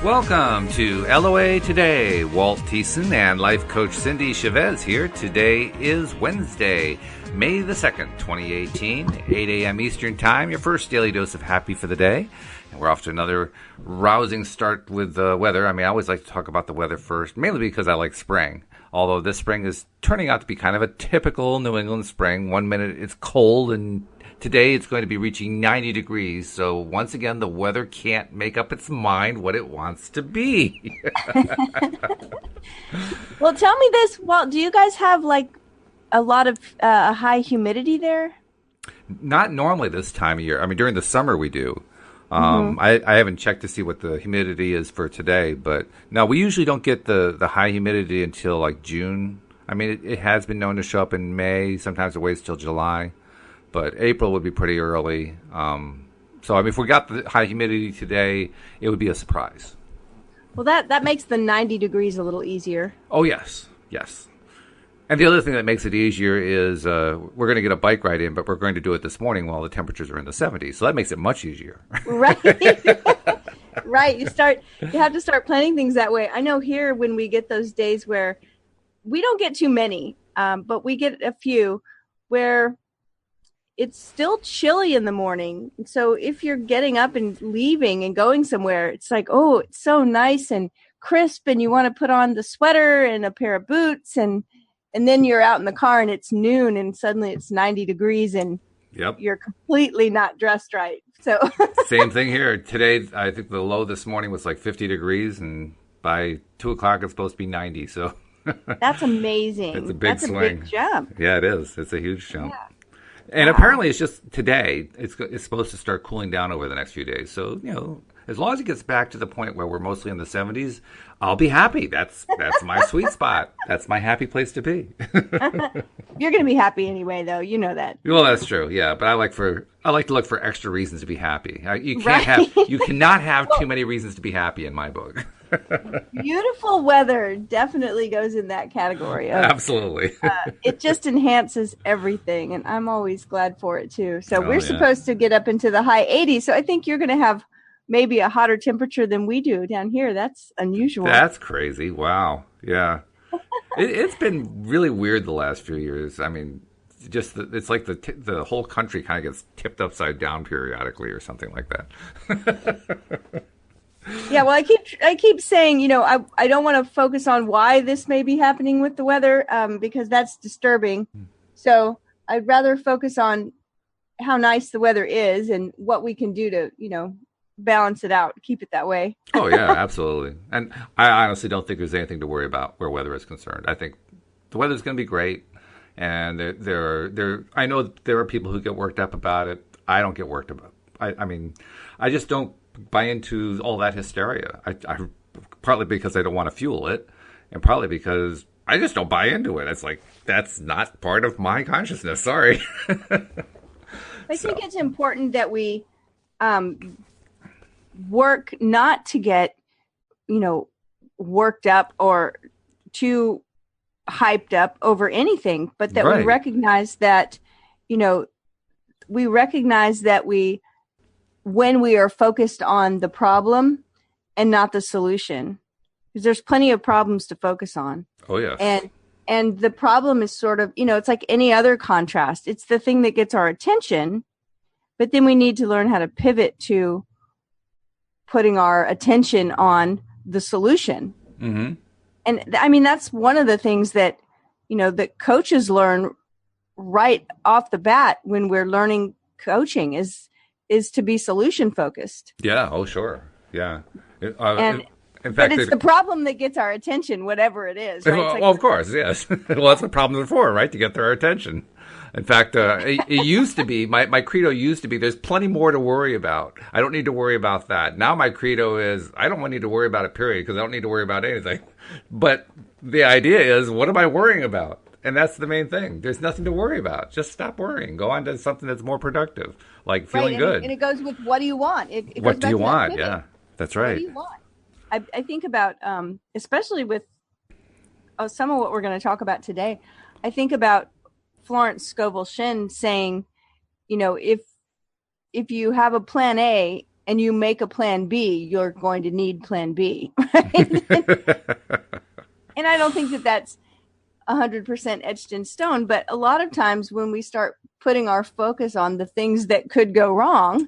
Welcome to LOA Today. Walt Thiessen and life coach Cindie Chavez here. Today is Wednesday, May the 2nd, 2018, 8 a.m. Eastern Time, your first daily dose of happy for the day. And we're off to another rousing start with the weather. I mean, I always like to talk about the weather first, mainly because I like spring. Although this spring is turning out to be kind of a typical New England spring. 1 minute it's cold, and today it's going to be reaching 90 degrees. So once again, the weather can't make up its mind what it wants to be. Well, tell me this, Walt, do you guys have like a lot of high humidity there? Not normally this time of year. I mean, during the summer we do. I haven't checked to see what the humidity is for today, but no, we usually don't get the high humidity until like June. I mean, it has been known to show up in May. Sometimes it waits till July, but April would be pretty early. So, I mean, if we got the high humidity today, it would be a surprise. Well, that makes the 90 degrees a little easier. Oh, yes. Yes. And the other thing that makes it easier is we're going to get a bike ride in, but we're going to do it this morning while the temperatures are in the 70s. So that makes it much easier. Right. Right. You have to start planning things that way. I know here when we get those days where we don't get too many, but we get a few where it's still chilly in the morning. So if you're getting up and leaving and going somewhere, it's like, oh, it's so nice and crisp, and you want to put on the sweater and a pair of boots, and then you're out in the car and it's noon and suddenly it's 90 degrees and You're completely not dressed right. So same thing here. Today, I think the low this morning was like 50 degrees, and by 2 o'clock it's supposed to be 90. So that's amazing. It's a big swing. A big jump. Yeah, it is. It's a huge jump. Yeah. And apparently it's just today, it's supposed to start cooling down over the next few days. So, you know, as long as it gets back to the point where we're mostly in the 70s, I'll be happy. That's my sweet spot. That's my happy place to be. You're going to be happy anyway, though. You know that. Well, that's true. Yeah, but I like to look for extra reasons to be happy. You cannot have too many reasons to be happy in my book. Beautiful weather definitely goes in that category. Absolutely. It just enhances everything, and I'm always glad for it too. So we're supposed to get up into the high 80s. So I think you're going to have maybe a hotter temperature than we do down here. That's unusual. That's crazy. Wow. Yeah. It's been really weird the last few years. I mean, it's like the whole country kind of gets tipped upside down periodically or something like that. Yeah, well, I keep saying, you know, I don't want to focus on why this may be happening with the weather, because that's disturbing. So I'd rather focus on how nice the weather is and what we can do to, you know, balance it out, keep it that way. Oh yeah, absolutely. And I honestly don't think there's anything to worry about where weather is concerned. I think the weather's going to be great, and I know there are people who get worked up about it. I don't get worked up. I mean, I just don't buy into all that hysteria. I partly because I don't want to fuel it, and partly because I just don't buy into it. It's like, that's not part of my consciousness. Sorry. I think it's important that we work not to get, you know, worked up or too hyped up over anything, but that we recognize that, you know, when we are focused on the problem and not the solution, because there's plenty of problems to focus on. Oh, yeah. And the problem is sort of, you know, it's like any other contrast. It's the thing that gets our attention, but then we need to learn how to pivot to putting our attention on the solution. Mm-hmm. And I mean, that's one of the things that, you know, that coaches learn right off the bat when we're learning coaching is to be solution focused. Yeah. Oh, sure. Yeah. In fact, but it's the problem that gets our attention, whatever it is. Right? Well, of course, yes. Well, that's what problems are for, right? To get their attention. In fact, it used to be, my credo used to be, there's plenty more to worry about. I don't need to worry about that. Now my credo is, I don't need to worry about it, period, because I don't need to worry about anything. But the idea is, what am I worrying about? And that's the main thing. There's nothing to worry about. Just stop worrying. Go on to something that's more productive, like feeling good. And it goes with, what do you want? What do you want? Yeah, that's right. What do you want? I think about, especially with some of what we're going to talk about today, I think about Florence Scovel Shinn saying, you know, if you have a plan A and you make a plan B, you're going to need plan B. Right? And I don't think that that's 100% etched in stone, but a lot of times when we start putting our focus on the things that could go wrong,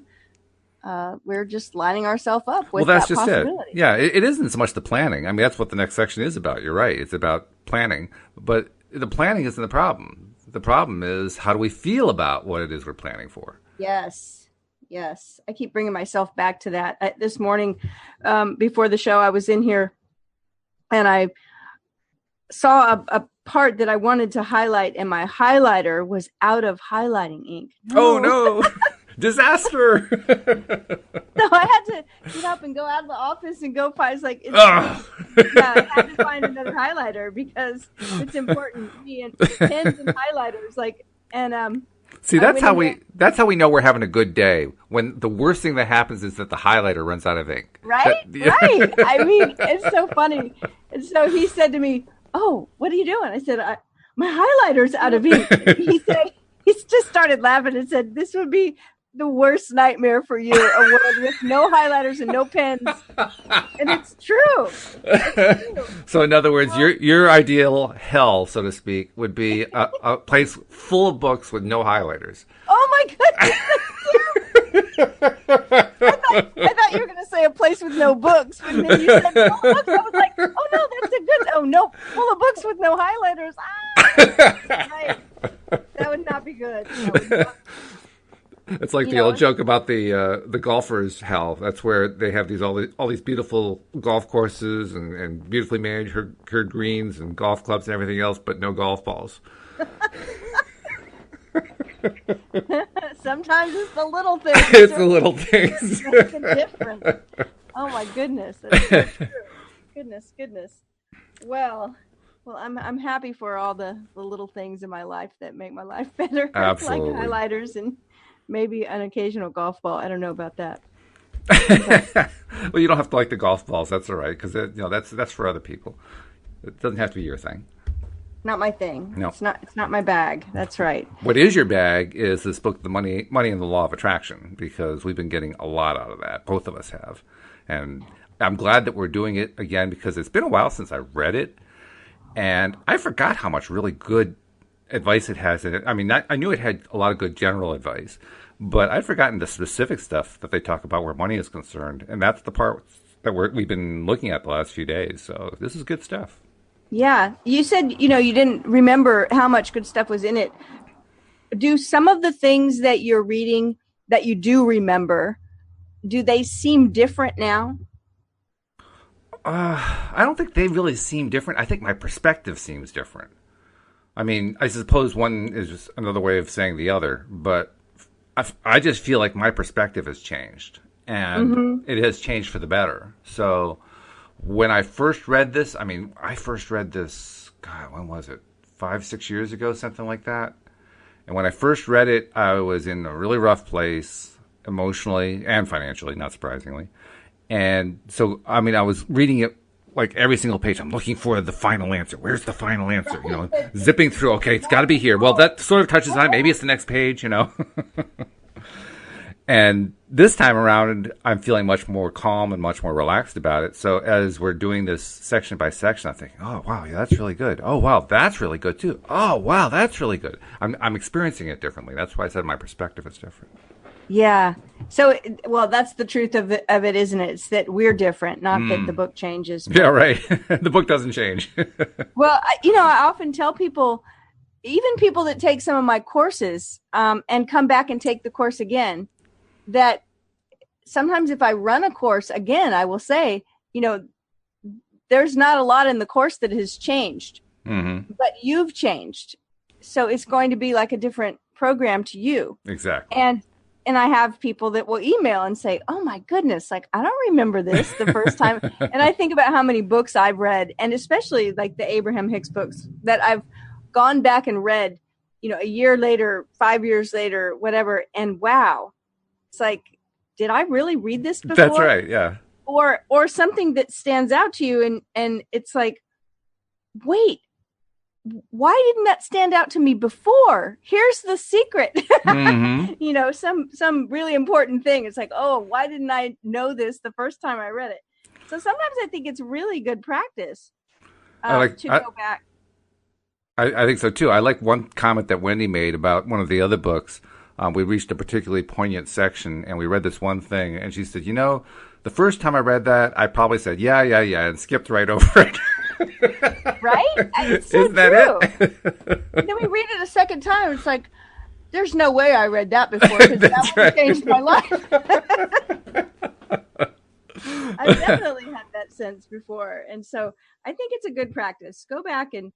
we're just lining ourselves up with that's that just possibility. it. Yeah, it isn't so much the planning. I mean, that's what the next section is about. You're right. It's about planning. But the planning isn't the problem. The problem is, how do we feel about what it is we're planning for? Yes. I keep bringing myself back to that. This morning, before the show, I was in here and I saw a part that I wanted to highlight, and my highlighter was out of highlighting ink. Oh, no. Disaster. So I had to get up and go out of the office and go find, I had to find another highlighter because it's important. Pens and highlighters, See, that's how we know we're having a good day. When the worst thing that happens is that the highlighter runs out of ink. Right? Right. I mean, it's so funny. And so he said to me, "Oh, what are you doing?" I said, "My highlighter's out of ink." He just started laughing and said, "This would be the worst nightmare for you, a world with no highlighters and no pens." And it's true. It's true. So in other words, your ideal hell, so to speak, would be a place full of books with no highlighters. Oh my goodness, that's terrible. I thought you were going to say a place with no books. And then you said no books. I was like, oh no, that's a good. Oh no, full of books with no highlighters. Right. That would not be good. It's like the old joke about the golfer's hell. That's where they have all these beautiful golf courses and beautifully manicured greens and golf clubs and everything else, but no golf balls. Sometimes it's the little things. It's the little things. Make a difference. Oh my goodness, that's so true. Goodness. Well, I'm happy for all the little things in my life that make my life better. Absolutely. Like highlighters and maybe an occasional golf ball. I don't know about that. Well, you don't have to like the golf balls. That's all right, because that's for other people. It doesn't have to be your thing. Not my thing. No. It's not my bag. That's right. What is your bag is this book, The Money and the Law of Attraction, because we've been getting a lot out of that. Both of us have. And I'm glad that we're doing it again, because it's been a while since I read it. And I forgot how much really good advice it has in it. I mean, I knew it had a lot of good general advice, but I'd forgotten the specific stuff that they talk about where money is concerned. And that's the part that we've been looking at the last few days. So this is good stuff. Yeah. You said, you didn't remember how much good stuff was in it. Do some of the things that you're reading that you do remember, do they seem different now? I don't think they really seem different. I think my perspective seems different. I mean, I suppose one is just another way of saying the other, but I just feel like my perspective has changed, and it has changed for the better. So when I first read this, God, when was it? 5-6 years ago, something like that. And when I first read it, I was in a really rough place emotionally and financially, not surprisingly. And so, I mean, I was reading it like every single page. I'm looking for the final answer. Where's the final answer? Zipping through. Okay, it's got to be here. Well, that sort of touches on it. Maybe it's the next page, And this time around, I'm feeling much more calm and much more relaxed about it. So as we're doing this section by section, I'm thinking, oh, wow, yeah, that's really good. Oh, wow, that's really good, too. Oh, wow, that's really good. I'm experiencing it differently. That's why I said my perspective is different. Yeah. So, that's the truth of it, isn't it? It's that we're different, not that the book changes. Yeah, right. The book doesn't change. Well, I often tell people, even people that take some of my courses and come back and take the course again, that sometimes if I run a course again, I will say, there's not a lot in the course that has changed, but you've changed. So it's going to be like a different program to you. Exactly. And I have people that will email and say, oh my goodness, like, I don't remember this the first time. And I think about how many books I've read, and especially like the Abraham Hicks books that I've gone back and read, a year later, 5 years later, whatever. And wow, it's like, did I really read this before? That's right. Yeah. Or something that stands out to you. And it's like, wait, why didn't that stand out to me before? Here's the secret. Mm-hmm. Some really important thing. It's like, oh, why didn't I know this the first time I read it? So sometimes I think it's really good practice to go back. I think so too. I like one comment that Wendy made about one of the other books. We reached a particularly poignant section, and we read this one thing, and she said, the first time I read that, I probably said, yeah, and skipped right over it. Right? It's so Isn't that true. it? Then we read it a second time. It's like, there's no way I read that before, because that would have changed my life. I've definitely had that sense before. And so I think it's a good practice. Go back and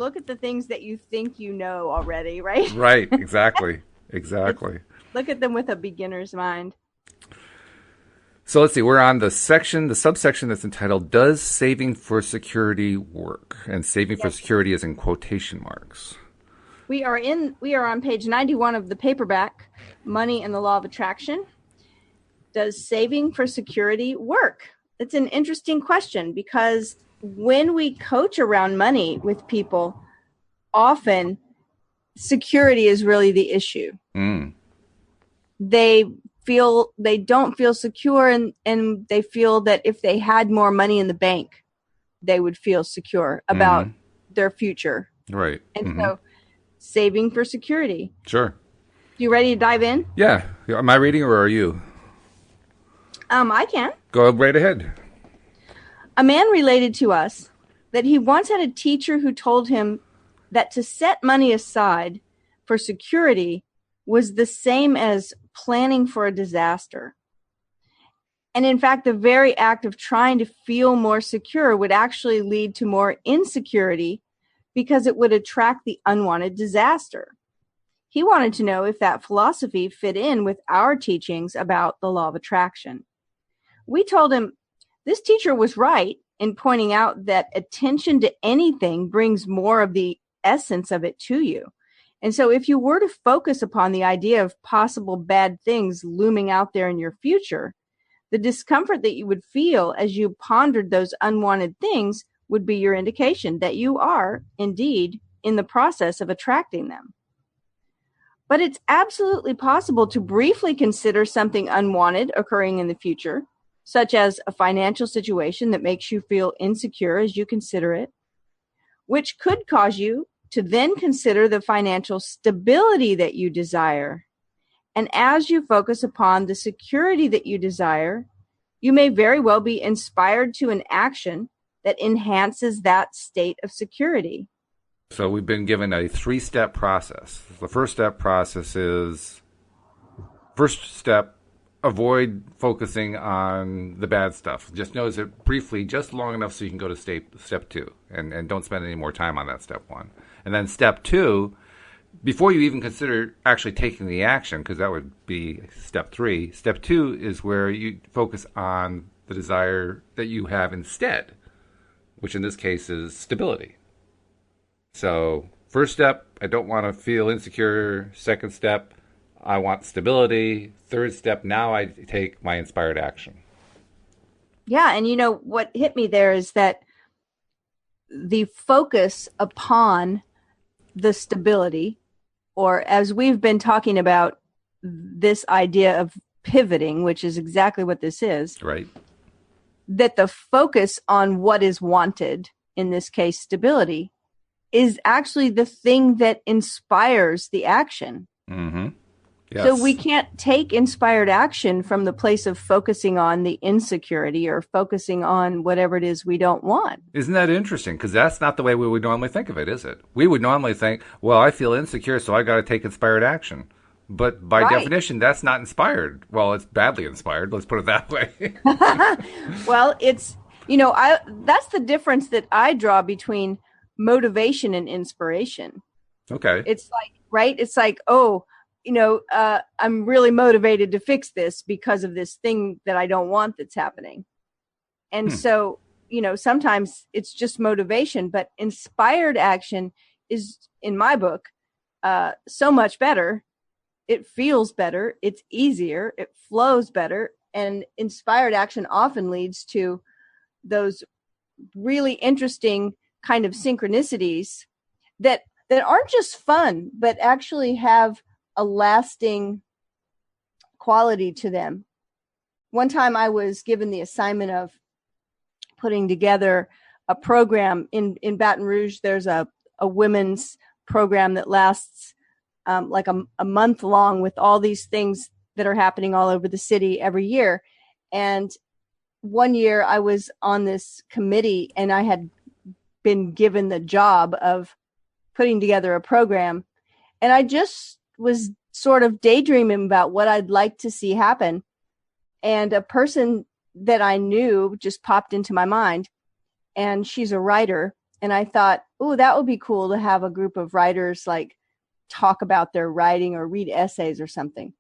look at the things that you think you know already, right? Right, exactly. Exactly. Look at them with a beginner's mind. So let's see, we're on the subsection that's entitled, Does Saving for Security Work? And saving for security is in quotation marks. We are on page 91 of the paperback, Money and the Law of Attraction. Does saving for security work? It's an interesting question, because when we coach around money with people, often security is really the issue. They don't feel secure, and they feel that if they had more money in the bank, they would feel secure about their future. Right. And so saving for security. Sure. You ready to dive in? Yeah. Am I reading or are you? I can. Go right ahead. A man related to us that he once had a teacher who told him that to set money aside for security was the same as planning for a disaster. And in fact, the very act of trying to feel more secure would actually lead to more insecurity, because it would attract the unwanted disaster. He wanted to know if that philosophy fit in with our teachings about the law of attraction. We told him this teacher was right in pointing out that attention to anything brings more of the essence of it to you. And so if you were to focus upon the idea of possible bad things looming out there in your future, the discomfort that you would feel as you pondered those unwanted things would be your indication that you are indeed in the process of attracting them. But it's absolutely possible to briefly consider something unwanted occurring in the future, such as a financial situation that makes you feel insecure as you consider it, which could cause you to then consider the financial stability that you desire. And as you focus upon the security that you desire, you may very well be inspired to an action that enhances that state of security. So we've been given a 3-step process. The first step avoid focusing on the bad stuff. Just notice it briefly, just long enough so you can go to step 2, and don't spend any more time on that step 1. And then step 2, before you even consider actually taking the action, because that would be step 3, step 2 is where you focus on the desire that you have instead, which in this case is stability. So first step, I don't want to feel insecure. Second step, I want stability. Third step, now I take my inspired action. Yeah, and what hit me there is that the focus upon the stability, or as we've been talking about, this idea of pivoting, which is exactly what this is. Right. That the focus on what is wanted, in this case, stability, is actually the thing that inspires the action. Mm-hmm. Yes. So we can't take inspired action from the place of focusing on the insecurity or focusing on whatever it is we don't want. Isn't that interesting? Because that's not the way we would normally think of it, is it? We would normally think, well, I feel insecure, so I got to take inspired action. But by definition, that's not inspired. Well, it's badly inspired. Let's put it that way. Well, it's, that's the difference that I draw between motivation and inspiration. Okay. It's like, right? It's like, I'm really motivated to fix this because of this thing that I don't want that's happening. And so, sometimes it's just motivation, but inspired action is, in my book, so much better. It feels better. It's easier. It flows better. And inspired action often leads to those really interesting kind of synchronicities that aren't just fun, but actually have a lasting quality to them. One time I was given the assignment of putting together a program in Baton Rouge. There's a women's program that lasts like a month long with all these things that are happening all over the city every year. And one year I was on this committee and I had been given the job of putting together a program. And I just was sort of daydreaming about what I'd like to see happen. And a person that I knew just popped into my mind, and she's a writer. And I thought, oh, that would be cool to have a group of writers like talk about their writing or read essays or something.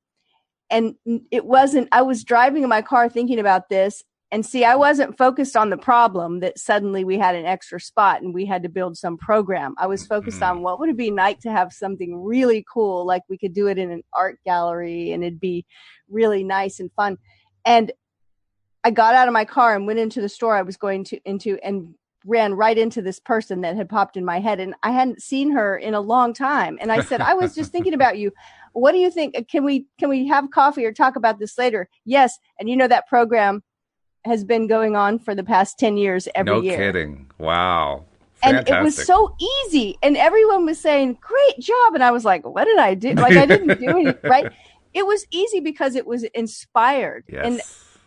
And it wasn't, I was driving in my car thinking about this, and see, I wasn't focused on the problem that suddenly we had an extra spot and we had to build some program. I was focused on what would it be like to have something really cool, like we could do it in an art gallery and it'd be really nice and fun. And I got out of my car and went into the store I was going into and ran right into this person that had popped in my head. And I hadn't seen her in a long time. And I said, I was just thinking about you. What do you think? Can we have coffee or talk about this later? Yes. And you know, that program has been going on for the past 10 years every year. No kidding. Wow. Fantastic. And it was so easy. And everyone was saying, great job. And I was like, what did I do? Like, I didn't do anything, right? It was easy because it was inspired. Yes. And,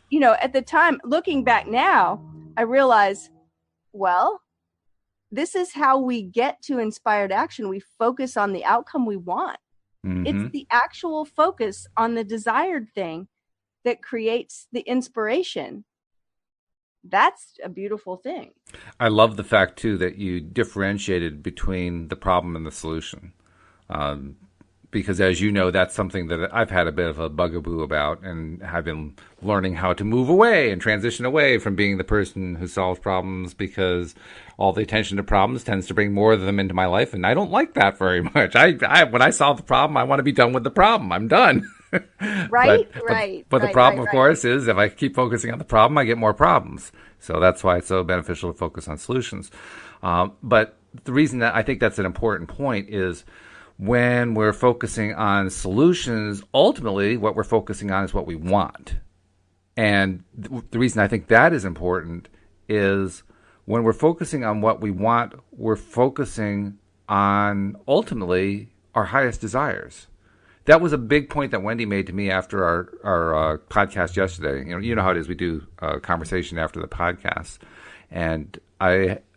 you know, at the time, looking back now, I realize, well, this is how we get to inspired action. We focus on the outcome we want. Mm-hmm. It's the actual focus on the desired thing that creates the inspiration. That's a beautiful thing. I love the fact, too, that you differentiated between the problem and the solution. Because, as you know, that's something that I've had a bit of a bugaboo about, and have been learning how to move away and transition away from being the person who solves problems, because all the attention to problems tends to bring more of them into my life, and I don't like that very much. When I solve the problem, I want to be done with the problem. I'm done. Right. But the problem, of course, is if I keep focusing on the problem, I get more problems. So that's why it's so beneficial to focus on solutions. But the reason that I think that's an important point is when we're focusing on solutions, ultimately what we're focusing on is what we want. And the reason I think that is important is when we're focusing on what we want, we're focusing on ultimately our highest desires. That was a big point that Wendy made to me after our podcast yesterday. You know how it is. We do a conversation after the podcast, and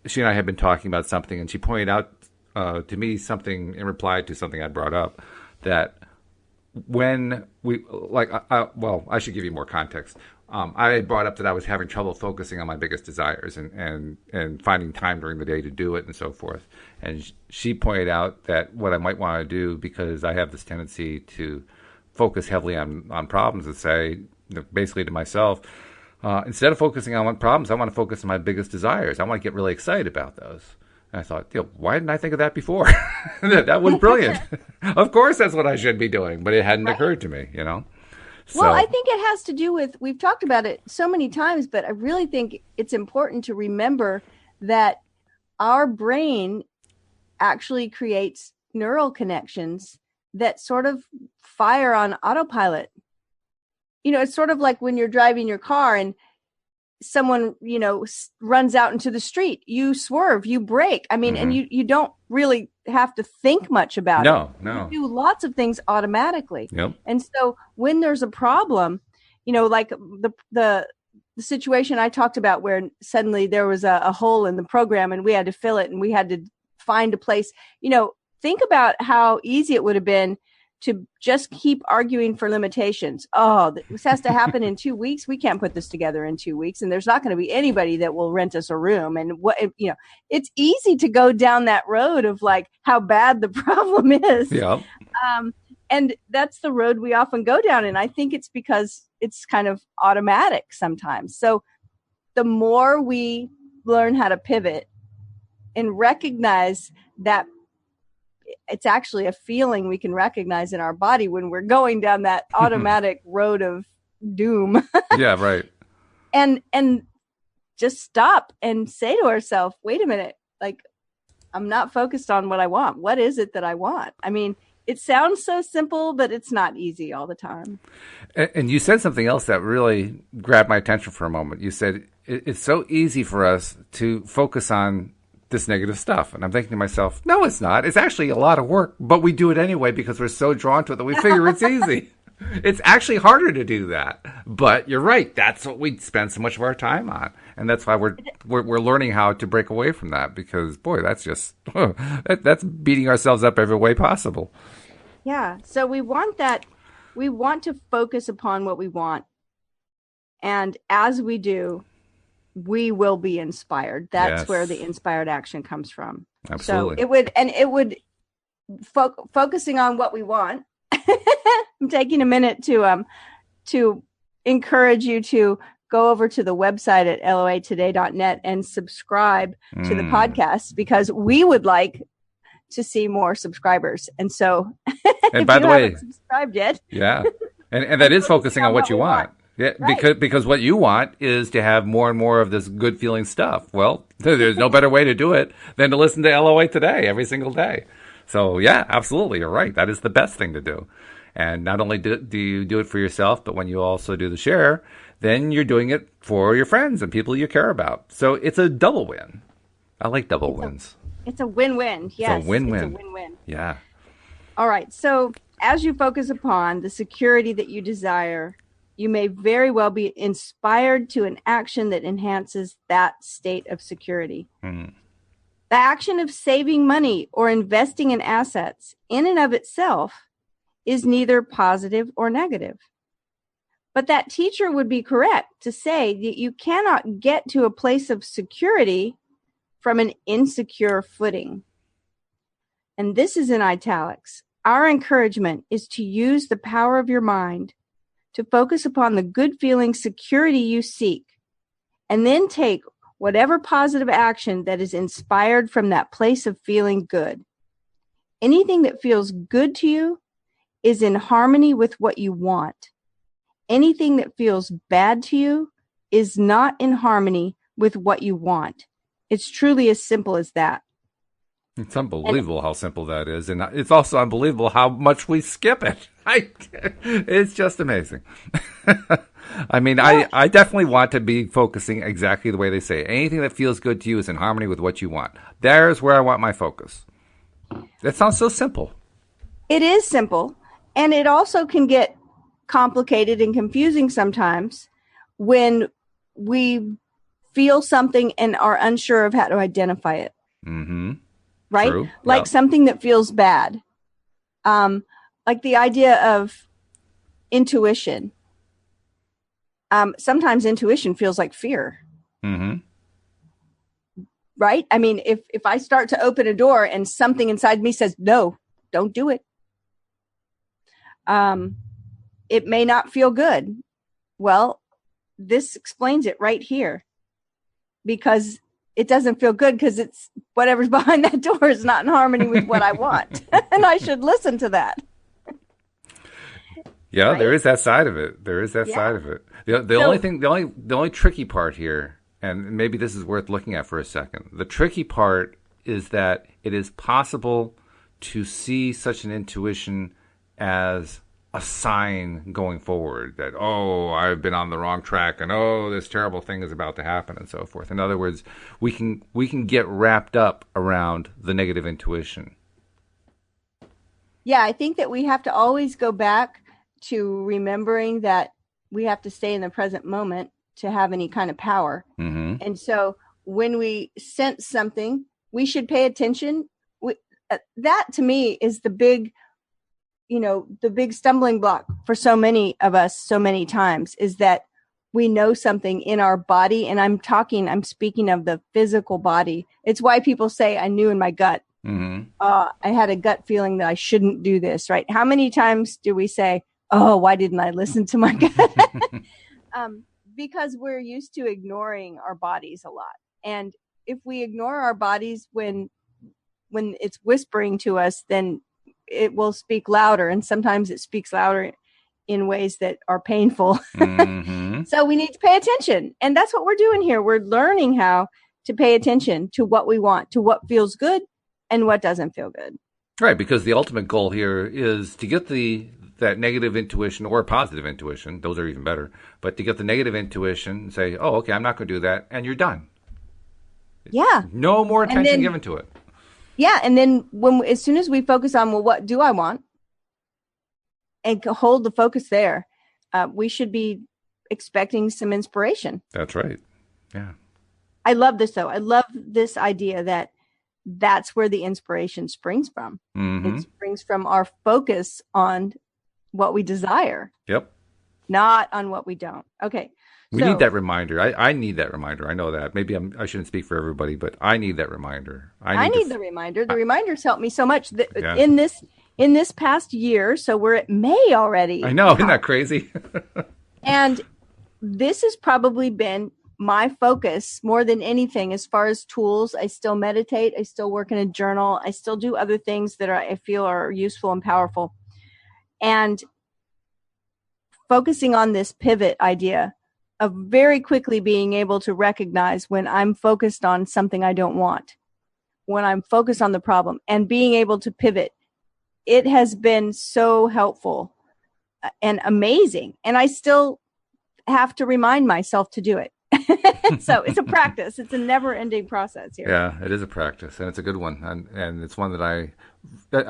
she and I had been talking about something, and she pointed out to me something in reply to something I brought up, that when we I should give you more context. I brought up that I was having trouble focusing on my biggest desires and finding time during the day to do it and so forth. And she pointed out that what I might want to do, because I have this tendency to focus heavily on problems, and say, basically to myself, instead of focusing on problems, I want to focus on my biggest desires. I want to get really excited about those. And I thought, why didn't I think of that before? That was brilliant. Of course, that's what I should be doing, but it hadn't occurred to me, So. Well, I think it has to do with, we've talked about it so many times, but I really think it's important to remember that our brain actually creates neural connections that sort of fire on autopilot. It's sort of like when you're driving your car and someone, runs out into the street, you swerve, you brake. I mean, and you don't really have to think much about it. No. You do lots of things automatically. Yep. And so when there's a problem, like the situation I talked about where suddenly there was a hole in the program and we had to fill it and we had to find a place, think about how easy it would have been to just keep arguing for limitations. Oh, this has to happen in 2 weeks. We can't put this together in 2 weeks. And there's not going to be anybody that will rent us a room. And it's easy to go down that road of like how bad the problem is. Yeah. And that's the road we often go down. And I think it's because it's kind of automatic sometimes. So the more we learn how to pivot and recognize that it's actually a feeling we can recognize in our body when we're going down that automatic road of doom. Yeah, right. And just stop and say to ourselves, wait a minute, like I'm not focused on what I want. What is it that I want? I mean, it sounds so simple, but it's not easy all the time. And you said something else that really grabbed my attention for a moment. You said it's so easy for us to focus on this negative stuff. And I'm thinking to myself, no, it's not. It's actually a lot of work, but we do it anyway because we're so drawn to it that we figure it's easy. It's actually harder to do that. But you're right. That's what we spend so much of our time on. And that's why we're learning how to break away from that, because, boy, that's just, that's beating ourselves up every way possible. Yeah. So we want that. We want to focus upon what we want. And as we do, we will be inspired. That's where the inspired action comes from. Absolutely. So it would focusing on what we want. I'm taking a minute to encourage you to go over to the website at loatoday.net and subscribe to the podcast, because we would like to see more subscribers. And so and by the way, haven't subscribed yet. Yeah. And that is focusing on what you want. Yeah, right. Because what you want is to have more and more of this good feeling stuff. Well, there's no better way to do it than to listen to LOA Today every single day. So yeah, absolutely. You're right. That is the best thing to do. And not only do you do it for yourself, but when you also do the share, then you're doing it for your friends and people you care about. So it's a double win. I like double wins. It's a win-win. Yes. It's a win-win. It's a win-win. Yeah. All right. So as you focus upon the security that you desire, you may very well be inspired to an action that enhances that state of security. Mm. The action of saving money or investing in assets in and of itself is neither positive or negative. But that teacher would be correct to say that you cannot get to a place of security from an insecure footing. And this is in italics. Our encouragement is to use the power of your mind to focus upon the good feeling security you seek, and then take whatever positive action that is inspired from that place of feeling good. Anything that feels good to you is in harmony with what you want. Anything that feels bad to you is not in harmony with what you want. It's truly as simple as that. It's unbelievable how simple that is. And it's also unbelievable how much we skip it. It's just amazing. I mean, yeah. I definitely want to be focusing exactly the way they say. Anything that feels good to you is in harmony with what you want. There's where I want my focus. That sounds so simple. It is simple. And it also can get complicated and confusing sometimes when we feel something and are unsure of how to identify it. Mm-hmm. Right? True. Like Yep. something that feels bad. Like the idea of intuition. Sometimes intuition feels like fear. Mm-hmm. Right? I mean, if I start to open a door and something inside me says, no, don't do it. It may not feel good. Well, this explains it right here, because it doesn't feel good because it's whatever's behind that door is not in harmony with what I want. And I should listen to that. Yeah, right? There is that side of it. There is that side of it. The only tricky part here, and maybe this is worth looking at for a second. The tricky part is that it is possible to see such an intuition as a sign going forward that, oh, I've been on the wrong track, and oh, this terrible thing is about to happen, and so forth. In other words, we can get wrapped up around the negative intuition. Yeah, I think that we have to always go back to remembering that we have to stay in the present moment to have any kind of power. Mm-hmm. And so when we sense something, we should pay attention. That to me is the big stumbling block for so many of us so many times, is that we know something in our body. And I'm speaking of the physical body. It's why people say, I knew in my gut. Mm-hmm. I had a gut feeling that I shouldn't do this, right? How many times do we say, oh, why didn't I listen to my gut? Because we're used to ignoring our bodies a lot. And if we ignore our bodies when it's whispering to us, then it will speak louder. And sometimes it speaks louder in ways that are painful. Mm-hmm. So we need to pay attention. And that's what we're doing here. We're learning how to pay attention to what we want, to what feels good and what doesn't feel good. Right, because the ultimate goal here is to get that negative intuition or positive intuition. Those are even better. But to get the negative intuition and say, oh, okay, I'm not going to do that. And you're done. Yeah. No more attention given to it. Yeah. And then as soon as we focus on, well, what do I want? And hold the focus there, we should be expecting some inspiration. That's right. Yeah. I love this, though. I love this idea that that's where the inspiration springs from. Mm-hmm. It springs from our focus on what we desire. Yep. Not on what we don't. Okay. We need that reminder. I need that reminder. I know that. Maybe I shouldn't speak for everybody, but I need that reminder. I need the reminder. The reminders help me so much in this past year. So we're at May already. I know. Isn't that crazy? And this has probably been my focus more than anything as far as tools. I still meditate. I still work in a journal. I still do other things that I feel are useful and powerful. And focusing on this pivot idea of very quickly being able to recognize when I'm focused on something I don't want, when I'm focused on the problem, and being able to pivot. It has been so helpful and amazing. And I still have to remind myself to do it. So it's a practice. It's a never-ending process here. Yeah, it is a practice, and it's a good one. And it's one that I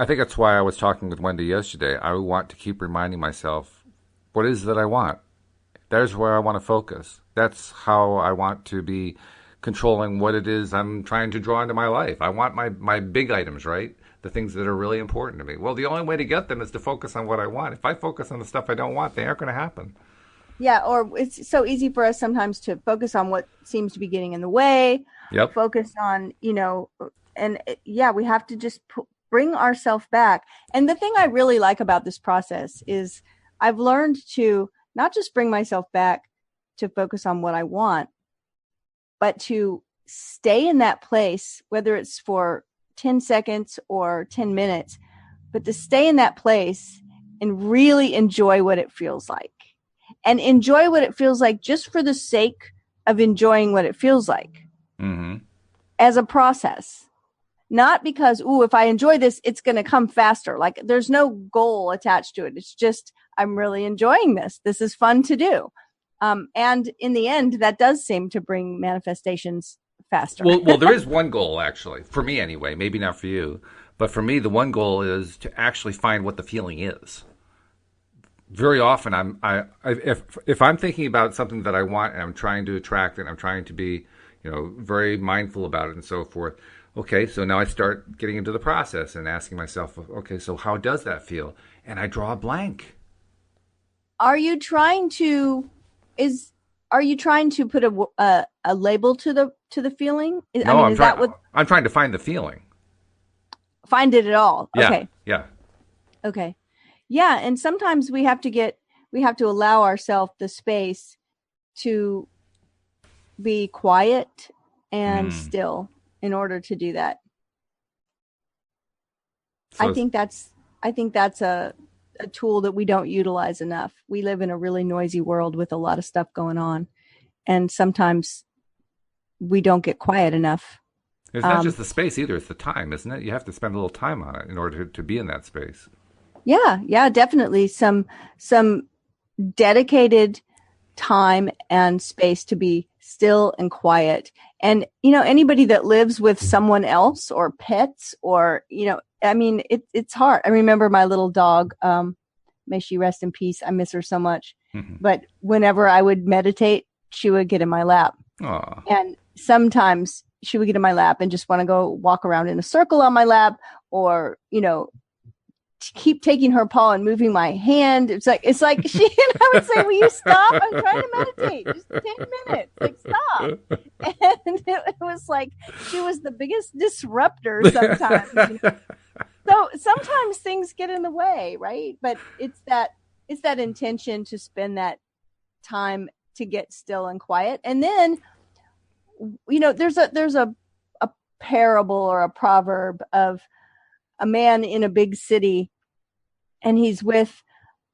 think that's why I was talking with Wendy yesterday. I want to keep reminding myself what it is that I want. There's where I want to focus. That's how I want to be controlling what it is I'm trying to draw into my life. I want my big items, right? The things that are really important to me. Well, the only way to get them is to focus on what I want. If I focus on the stuff I don't want, they aren't going to happen. Yeah, or it's so easy for us sometimes to focus on what seems to be getting in the way. Yep. Focus on, we have to just bring ourselves back. And the thing I really like about this process is I've learned to not just bring myself back to focus on what I want, but to stay in that place, whether it's for 10 seconds or 10 minutes, but to stay in that place and really enjoy what it feels like. And enjoy what it feels like just for the sake of enjoying what it feels like. Mm-hmm. As a process. Not because, if I enjoy this, it's going to come faster. Like there's no goal attached to it. It's just, I'm really enjoying this. This is fun to do. And in the end, that does seem to bring manifestations faster. Well, there is one goal, actually, for me anyway, maybe not for you. But for me, the one goal is to actually find what the feeling is. Very often, if I'm thinking about something that I want and I'm trying to attract it, and I'm trying to be, very mindful about it and so forth. Okay, so now I start getting into the process and asking myself, okay, so how does that feel? And I draw a blank. Are you trying to put a label to the feeling? No, I'm trying to find the feeling. Find it at all. Yeah, okay. Yeah. Okay. Yeah, and sometimes we have to allow ourselves the space to be quiet and still in order to do that. So I think that's a tool that we don't utilize enough. We live in a really noisy world with a lot of stuff going on, and sometimes we don't get quiet enough. It's not just the space either; it's the time, isn't it? You have to spend a little time on it in order to be in that space. Yeah, definitely some dedicated time and space to be still and quiet. And, anybody that lives with someone else or pets or, it's hard. I remember my little dog, may she rest in peace. I miss her so much. Mm-hmm. But whenever I would meditate, she would get in my lap. Aww. And sometimes she would get in my lap and just want to go walk around in a circle on my lap or, keep taking her paw and moving my hand. It's like she and I would say, will you stop? I'm trying to meditate. Just 10 minutes. Like, stop. And it was like, she was the biggest disruptor sometimes. So sometimes things get in the way, right? But it's that intention to spend that time to get still and quiet. And then, there's a parable or a proverb of a man in a big city, and he's with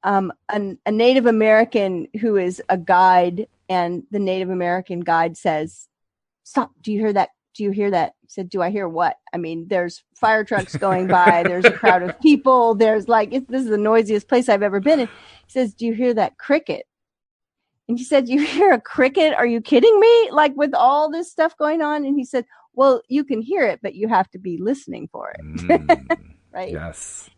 a Native American who is a guide, and the Native American guide says, "Stop! Do you hear that? do you hear that? He said, do I hear what? I mean, there's fire trucks going by. There's a crowd of people. There's this is the noisiest place I've ever been in. He says, do you hear that cricket? And she said, you hear a cricket? Are you kidding me? Like with all this stuff going on? And he said, well, you can hear it, but you have to be listening for it. Right? Yes.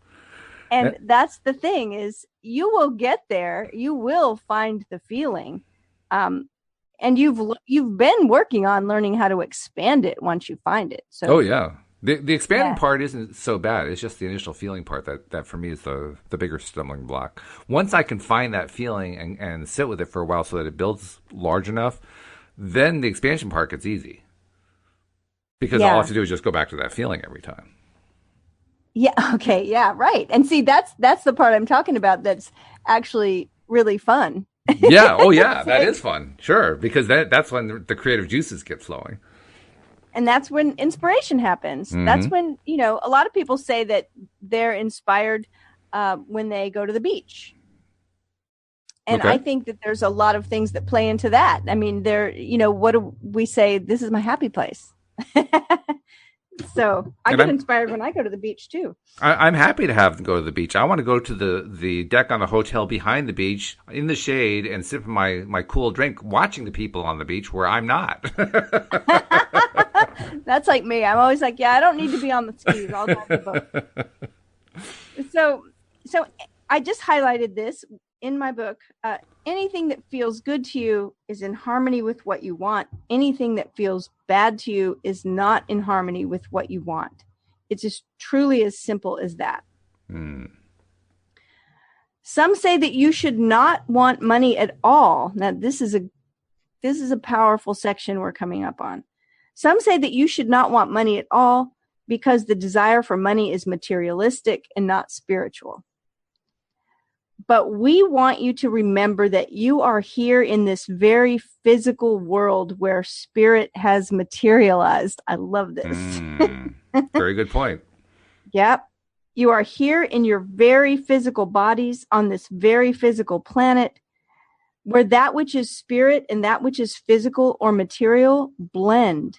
And that's the thing is you will get there. You will find the feeling. And you've been working on learning how to expand it once you find it. So, oh yeah, the expanding part isn't so bad. It's just the initial feeling part that for me is the bigger stumbling block. Once I can find that feeling and sit with it for a while so that it builds large enough, then the expansion part gets easy. Because all I have to do is just go back to that feeling every time. Yeah. Okay. Yeah. Right. And see, that's the part I'm talking about. That's actually really fun. Yeah. Oh, yeah. That is fun. Sure. Because that's when the creative juices get flowing. And that's when inspiration happens. Mm-hmm. That's when, a lot of people say that they're inspired when they go to the beach. And I think that there's a lot of things that play into that. I mean, what do we say? This is my happy place. So I get inspired when I go to the beach too. I'm happy to have them go to the beach. I want to go to the deck on the hotel behind the beach in the shade and sip my cool drink, watching the people on the beach where I'm not. That's like me. I'm always like, I don't need to be on the skis. I'll go on the boat. So I just highlighted this in my book. Anything that feels good to you is in harmony with what you want. Anything that feels bad to you is not in harmony with what you want. It's just truly as simple as that. Some say that you should not want money at all. Now, this is a powerful section we're coming up on. Some say that you should not want money at all because the desire for money is materialistic and not spiritual. But we want you to remember that you are here in this very physical world where spirit has materialized. I love this. Very good point. Yep. You are here in your very physical bodies on this very physical planet where that which is spirit and that which is physical or material blend.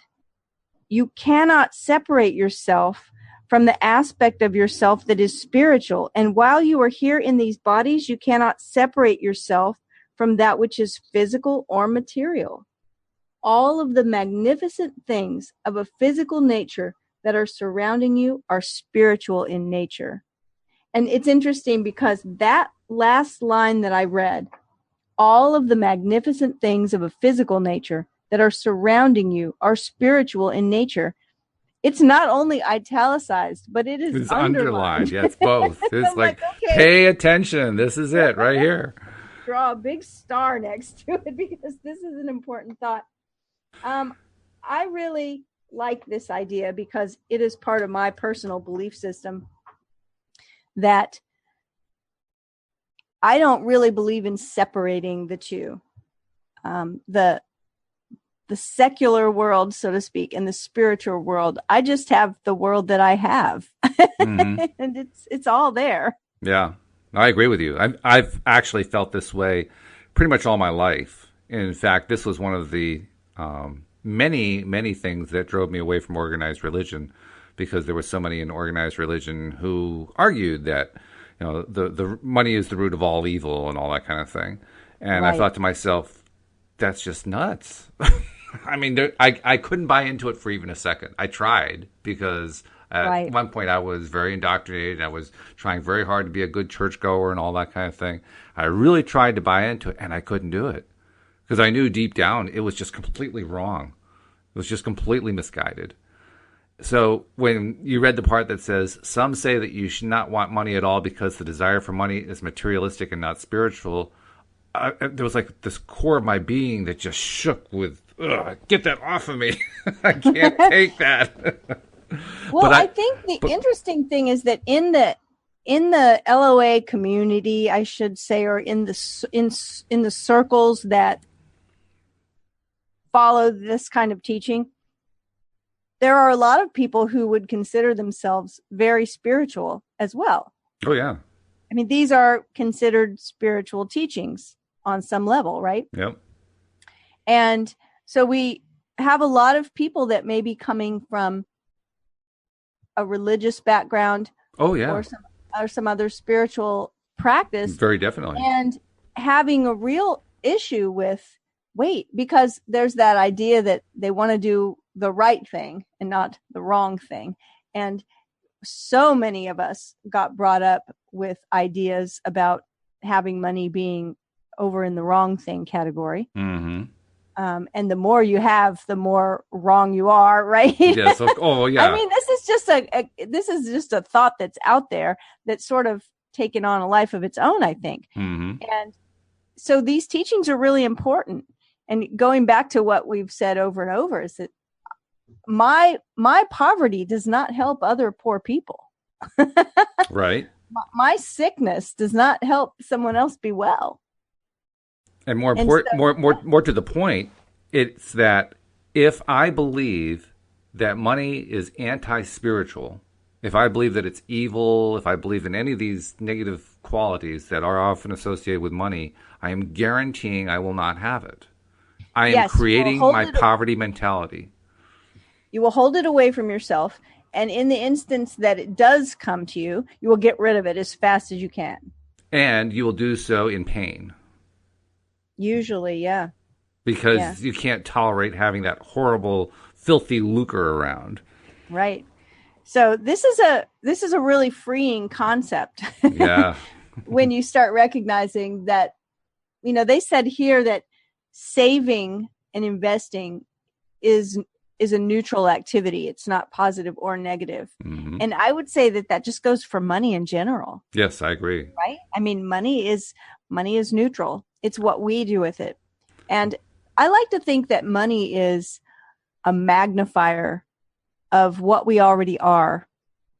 You cannot separate yourself from the aspect of yourself that is spiritual. And while you are here in these bodies, you cannot separate yourself from that which is physical or material. All of the magnificent things of a physical nature that are surrounding you are spiritual in nature. And it's interesting because that last line that I read, all of the magnificent things of a physical nature that are surrounding you are spiritual in nature. It's not only italicized, but it's underlined. Yeah, it's both. It's like, okay, pay attention. This is it right here. Draw a big star next to it because this is an important thought. I really like this idea because it is part of my personal belief system that I don't really believe in separating the two. The secular world, so to speak, and the spiritual world. I just have the world that I have, and it's all there. Yeah, I agree with you. I've actually felt this way pretty much all my life. In fact, this was one of the many things that drove me away from organized religion, because there were so many in organized religion who argued that the money is the root of all evil and all that kind of thing. And right. I thought to myself, that's just nuts. I mean, I couldn't buy into it for even a second. I tried because at one point I was very indoctrinated. I was trying very hard to be a good churchgoer and all that kind of thing. I really tried to buy into it, and I couldn't do it because I knew deep down it was just completely wrong. It was just completely misguided. So when you read the part that says, some say that you should not want money at all because the desire for money is materialistic and not spiritual, there was like this core of my being that just shook with, get that off of me. I can't take that. Well, I think the interesting thing is that in the LOA community, I should say, or in the circles that follow this kind of teaching, there are a lot of people who would consider themselves very spiritual as well. Oh, yeah. I mean, these are considered spiritual teachings on some level, right? Yep. And so we have a lot of people that may be coming from a religious background, Oh, yeah. or some other spiritual practice, Very definitely. and having a real issue with because there's that idea that they want to do the right thing and not the wrong thing. And so many of us got brought up with ideas about having money being over in the wrong thing category. Mm-hmm. And the more you have, the more wrong you are, right? Yes. Oh, yeah. I mean, this is just a thought that's out there that's sort of taken on a life of its own, I think. Mm-hmm. And so these teachings are really important. And going back to what we've said over and over is that my poverty does not help other poor people. Right. My sickness does not help someone else be well. And more to the point, it's that if I believe that money is anti-spiritual, if I believe that it's evil, if I believe in any of these negative qualities that are often associated with money, I am guaranteeing I will not have it. I am creating my poverty mentality. You will hold it away from yourself. And in the instance that it does come to you, you will get rid of it as fast as you can. And you will do so in pain. Usually, yeah. Because you can't tolerate having that horrible, filthy lucre around. Right. So this is a really freeing concept. Yeah. When you start recognizing that, they said here that saving and investing is a neutral activity. It's not positive or negative. Mm-hmm. And I would say that just goes for money in general. Yes, I agree. Right? I mean, money is neutral. It's what we do with it. And I like to think that money is a magnifier of what we already are.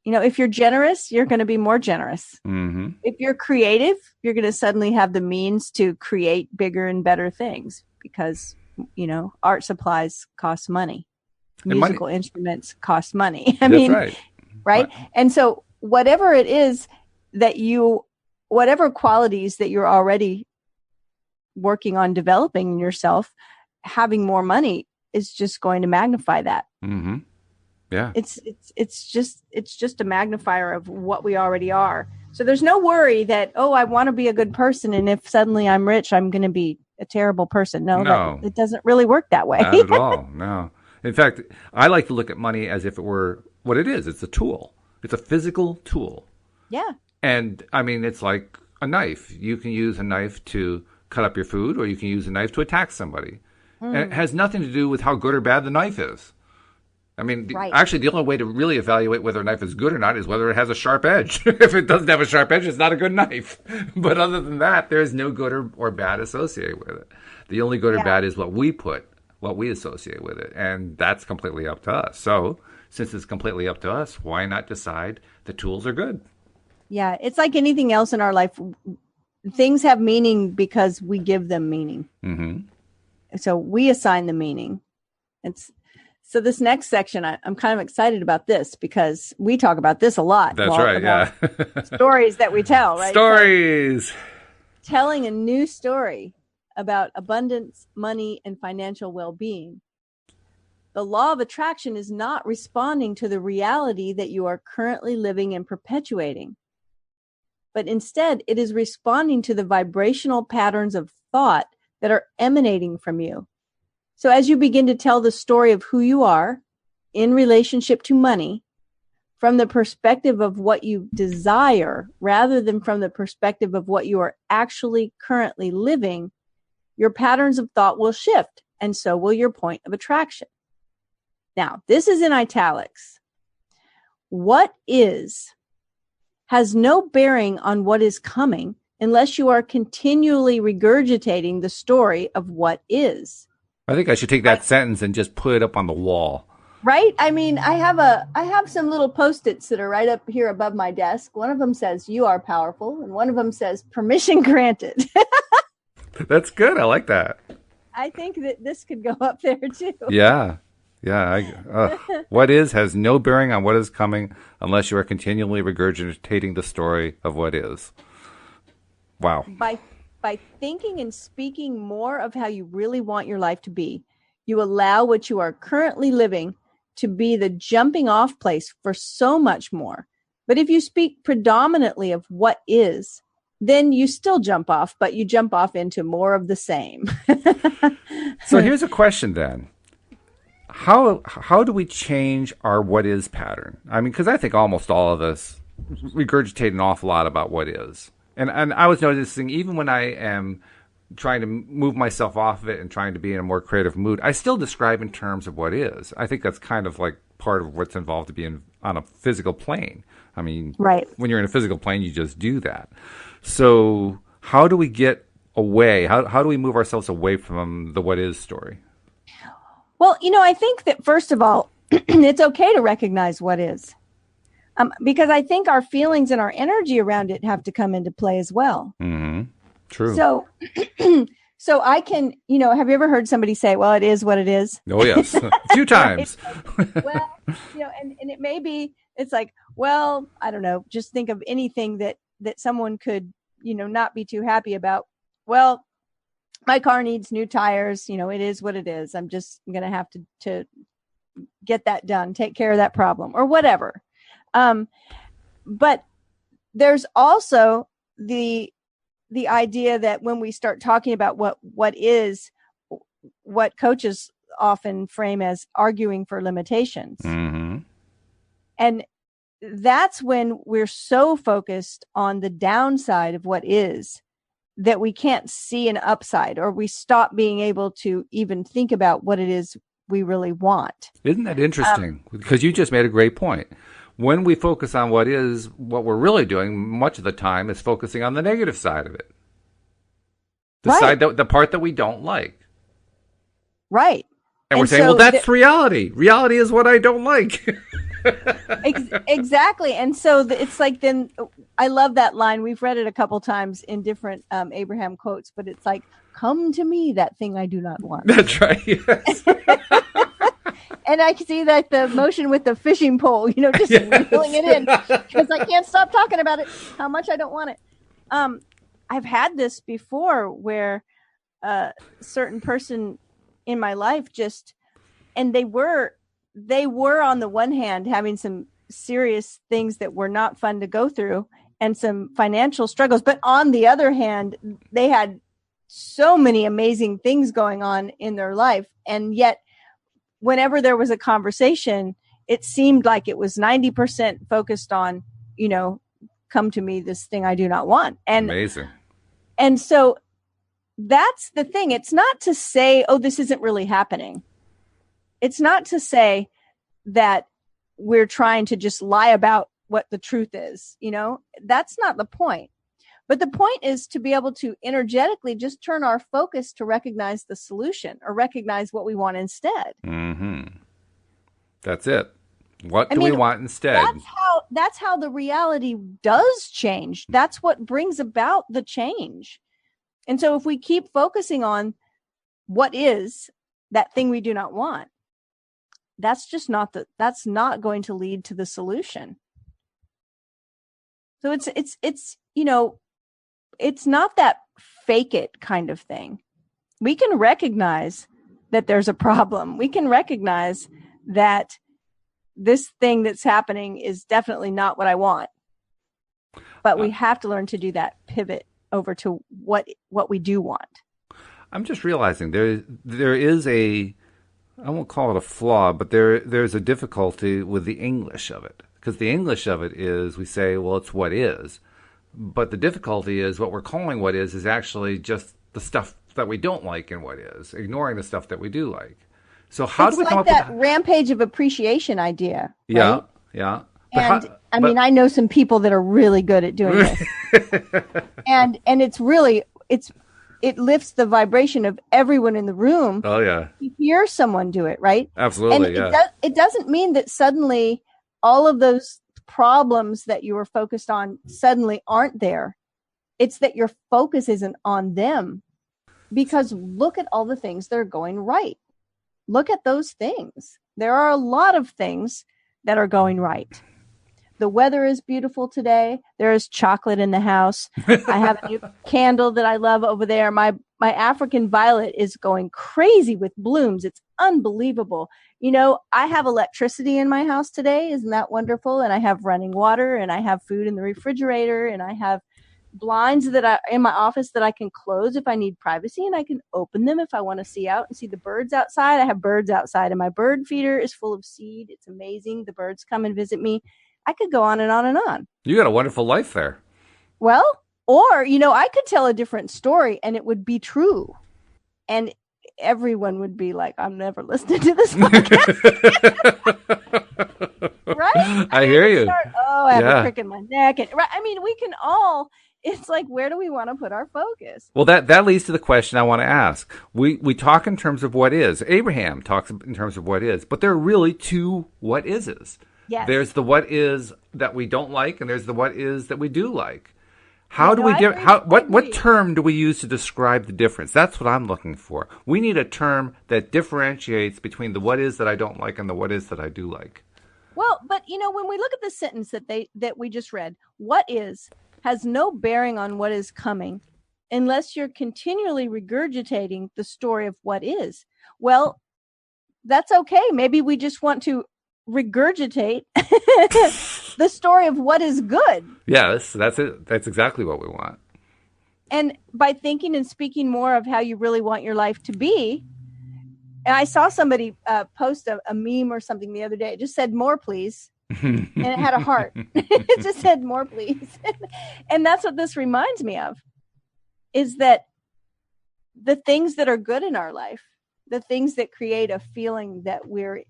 If you're generous, you're going to be more generous. Mm-hmm. If you're creative, you're going to suddenly have the means to create bigger and better things because, art supplies cost money. Musical instruments cost money. I mean, right? And so whatever it is that whatever qualities that you're already working on developing in yourself, having more money is just going to magnify that. Mm-hmm. Yeah. It's just a magnifier of what we already are. So there's no worry that, I want to be a good person. And if suddenly I'm rich, I'm going to be a terrible person. No. It doesn't really work that way. Not at all. No. In fact, I like to look at money as if it were what it is. It's a tool. It's a physical tool. Yeah. And I mean, it's like a knife. You can use a knife to cut up your food, or you can use a knife to attack somebody. And it has nothing to do with how good or bad the knife is. I mean, actually, the only way to really evaluate whether a knife is good or not is whether it has a sharp edge. If it doesn't have a sharp edge, it's not a good knife. But other than that, there's no good or bad associated with it. The only good or bad is what we associate with it. And that's completely up to us. So since it's completely up to us, why not decide the tools are good? Yeah, it's like anything else in our life. Things have meaning because we give them meaning. Mm-hmm. So we assign the meaning. So this next section, I'm kind of excited about this because we talk about this a lot. That's right, yeah. Stories that we tell, right? Stories. So telling a new story about abundance, money, and financial well-being. The law of attraction is not responding to the reality that you are currently living and perpetuating, but instead it is responding to the vibrational patterns of thought that are emanating from you. So as you begin to tell the story of who you are in relationship to money from the perspective of what you desire rather than from the perspective of what you are actually currently living, your patterns of thought will shift, and so will your point of attraction. Now, this is in italics. What is has no bearing on what is coming unless you are continually regurgitating the story of what is. I think I should take that sentence and just put it up on the wall. Right? I mean, I have some little Post-its that are right up here above my desk. One of them says, "You are powerful," and one of them says, "Permission granted." That's good. I like that. I think that this could go up there too. Yeah. Yeah. What is has no bearing on what is coming unless you are continually regurgitating the story of what is. Wow. By thinking and speaking more of how you really want your life to be, You allow what you are currently living to be the jumping off place for so much more. But if you speak predominantly of what is, then you still jump off, but you jump off into more of the same. So here's a question then. How do we change our what is pattern? I mean, because I think almost all of us regurgitate an awful lot about what is. And I was noticing even when I am trying to move myself off of it and trying to be in a more creative mood, I still describe in terms of what is. I think that's kind of like part of what's involved to be on a physical plane. I mean, right. When you're in a physical plane, you just do that. So how do we get away? How do we move ourselves away from the what is story? Well, I think that first of all, it's okay to recognize what is. Because I think our feelings and our energy around it have to come into play as well. Mm-hmm. True. So I can, have you ever heard somebody say, well, it is what it is? Oh, yes. A few times. Well, and it may be, it's like, well, I don't know, just think of anything that someone could, not be too happy about. Well, my car needs new tires. It is what it is. I'm just going to have to get that done, take care of that problem or whatever. But there's also the idea that when we start talking about what is, what coaches often frame as arguing for limitations. Mm-hmm. And that's when we're so focused on the downside of what is that we can't see an upside, or we stop being able to even think about what it is we really want. Isn't that interesting? Because you just made a great point. When we focus on what is, what we're really doing much of the time is focusing on the negative side of it. The part that we don't like. Right. And we're saying, well, that's reality. Reality is what I don't like. Exactly. And so it's like, then I love that line. We've read it a couple times in different Abraham quotes, but it's like, come to me, that thing I do not want. That's right. Yes. And I can see that the motion with the fishing pole, just reeling it in because I can't stop talking about it, how much I don't want it. I've had this before where a certain person in my life and they were on the one hand having some serious things that were not fun to go through and some financial struggles. But on the other hand, they had so many amazing things going on in their life. And yet, whenever there was a conversation, it seemed like it was 90% focused on, come to me, this thing I do not want. And amazing. And so that's the thing. It's not to say, oh, this isn't really happening. It's not to say that we're trying to just lie about what the truth is. That's not the point. But the point is to be able to energetically just turn our focus to recognize the solution or recognize what we want instead. Mm-hmm. That's it. What do we want instead? That's how the reality does change. That's what brings about the change. And so if we keep focusing on what is that thing we do not want, that's not going to lead to the solution. So it's not that fake it kind of thing. We can recognize that there's a problem. We can recognize that this thing that's happening is definitely not what I want. But we have to learn to do that pivot over to what we do want. I'm just realizing there is I won't call it a flaw, but there's a difficulty with the English of it. Because the English of it is, we say, well, it's what is. But the difficulty is what we're calling what is actually just the stuff that we don't like in what is, ignoring the stuff that we do like. So how do we come up with that rampage of appreciation idea? Right? Yeah. And I know some people that are really good at doing this. and it's really, it lifts the vibration of everyone in the room. Oh, yeah. To hear someone do it, right? Absolutely, and it doesn't mean that suddenly all of those problems that you were focused on suddenly aren't there. It's that your focus isn't on them. Because look at all the things that are going right. Look at those things. There are a lot of things that are going right. The weather is beautiful today. There is chocolate in the house. I have a new candle that I love over there. My African violet is going crazy with blooms. It's unbelievable. I have electricity in my house today. Isn't that wonderful? And I have running water, and I have food in the refrigerator, and I have blinds in my office that I can close if I need privacy, and I can open them if I want to see out and see the birds outside. I have birds outside, and my bird feeder is full of seed. It's amazing. The birds come and visit me. I could go on and on and on. You got a wonderful life there. Well, or, I could tell a different story and it would be true. And everyone would be like, I'm never listening to this podcast. Right? I hear you. I have a crick in my neck. And, right? I mean, we can all, it's like, where do we want to put our focus? Well, that leads to the question I want to ask. We talk in terms of what is. Abraham talks in terms of what is, but there are really two what ises. Yes. There's the what is that we don't like, and there's the what is that we do like. What term do we use to describe the difference? That's what I'm looking for. We need a term that differentiates between the what is that I don't like and the what is that I do like. Well, but when we look at the sentence that we just read, what is has no bearing on what is coming unless you're continually regurgitating the story of what is. Well, that's okay. Maybe we just want to regurgitate the story of what is good. Yes, that's it. That's exactly what we want. And by thinking and speaking more of how you really want your life to be, and I saw somebody post a meme or something the other day. It just said, more please. And it had a heart. It just said, more please. And that's what this reminds me of, is that the things that are good in our life, the things that create a feeling that we're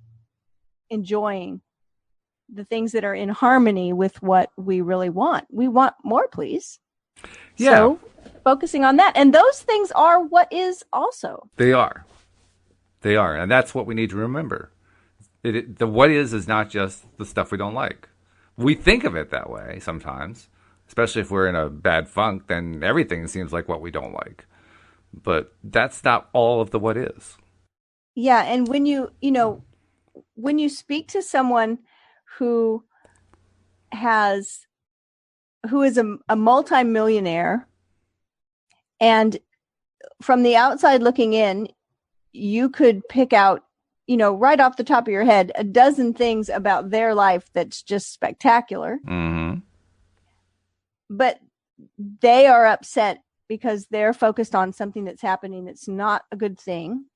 enjoying, the things that are in harmony with what we really want. We want more, please. Yeah. So focusing on that. And those things are what is also. They are. And that's what we need to remember. The what is not just the stuff we don't like. We think of it that way sometimes, especially if we're in a bad funk, then everything seems like what we don't like. But that's not all of the what is. Yeah. And when when you speak to someone who is a multimillionaire, and from the outside looking in, you could pick out, right off the top of your head, a dozen things about their life that's just spectacular. Mm-hmm. But they are upset because they're focused on something that's happening that's not a good thing.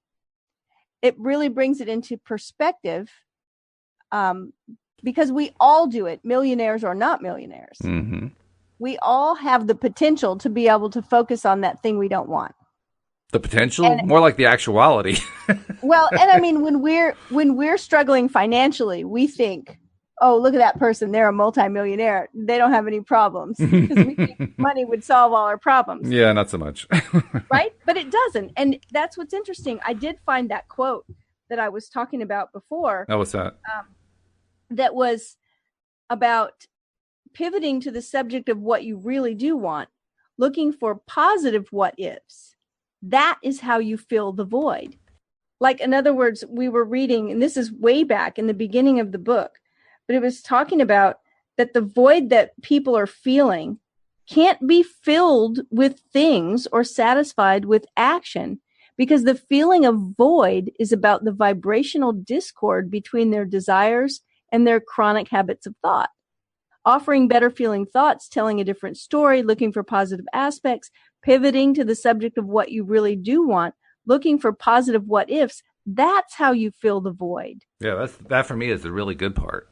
It really brings it into perspective, because we all do it, millionaires or not millionaires. Mm-hmm. We all have the potential to be able to focus on that thing we don't want. The potential? More like the actuality. Well, and I mean, when we're struggling financially, we think, oh, look at that person. They're a multimillionaire. They don't have any problems, because we think money would solve all our problems. Yeah, not so much. Right? But it doesn't. And that's what's interesting. I did find that quote that I was talking about before. Oh, what's that? That was about pivoting to the subject of what you really do want, looking for positive what ifs. That is how you fill the void. Like, in other words, we were reading, and this is way back in the beginning of the book, but it was talking about that the void that people are feeling can't be filled with things or satisfied with action, because the feeling of void is about the vibrational discord between their desires and their chronic habits of thought. Offering better feeling thoughts, telling a different story, looking for positive aspects, pivoting to the subject of what you really do want, looking for positive what ifs. That's how you fill the void. Yeah, that for me is the really good part.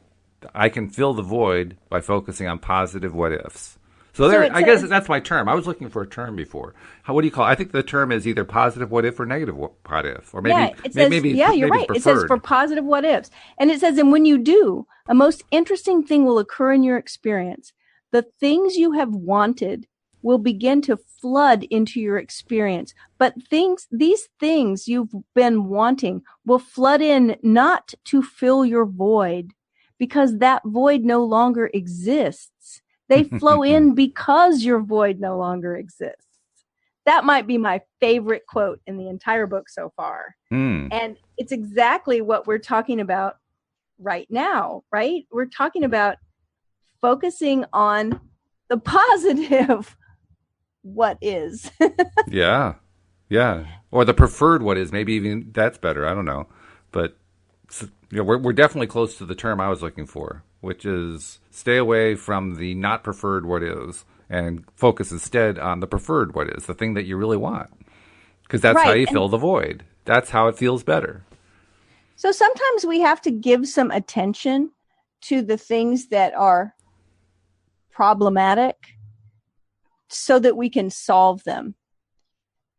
I can fill the void by focusing on positive what ifs. So there, I guess that's my term. I was looking for a term before. What do you call it? I think the term is either positive what if or negative what if. Or maybe, you're right. It says for positive what ifs. And it says, and when you do, a most interesting thing will occur in your experience. The things you have wanted will begin to flood into your experience. But these things you've been wanting will flood in not to fill your void, because that void no longer exists. They flow in because your void no longer exists. That might be my favorite quote in the entire book so far. And it's exactly what we're talking about right now, right? We're talking about focusing on the positive what is. Yeah. Yeah. Or the preferred what is. Maybe even that's better. I don't know. But we're definitely close to the term I was looking for, which is stay away from the not preferred what is and focus instead on the preferred what is, the thing that you really want. Because that's how you fill the void. That's how it feels better. So sometimes we have to give some attention to the things that are problematic so that we can solve them,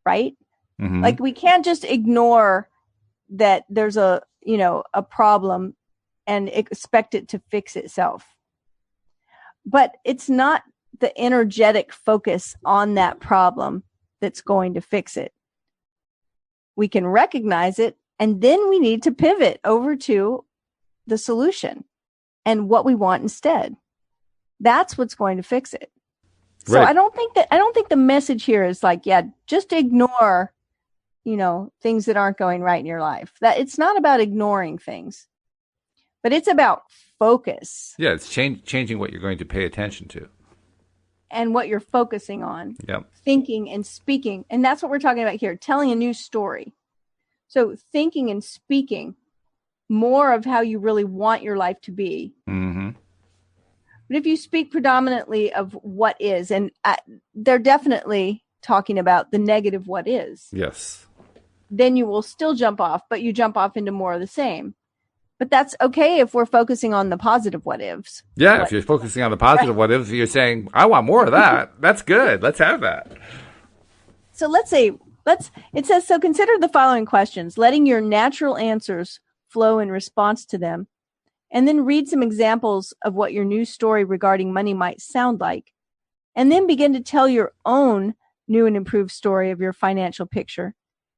right? Mm-hmm. Like we can't just ignore that there's a problem and expect it to fix itself. But it's not the energetic focus on that problem that's going to fix it. We can recognize it, and then we need to pivot over to the solution and what we want instead. That's what's going to fix it. So Right. I don't think the message here is like, yeah, just ignore, things that aren't going right in your life. That it's not about ignoring things, but it's about focus. Yeah, it's changing what you're going to pay attention to. And what you're focusing on. Yep. Thinking and speaking. And that's what we're talking about here, telling a new story. So thinking and speaking more of how you really want your life to be. Mm-hmm. But if you speak predominantly of what is, and they're definitely talking about the negative what is. Yes. Then you will still jump off, but you jump off into more of the same. But that's okay if we're focusing on the positive what ifs. Yeah, if you're focusing on the positive what ifs, you're saying, I want more of that. That's good. Let's have that. So it says, so consider the following questions, letting your natural answers flow in response to them, and then read some examples of what your new story regarding money might sound like, and then begin to tell your own new and improved story of your financial picture,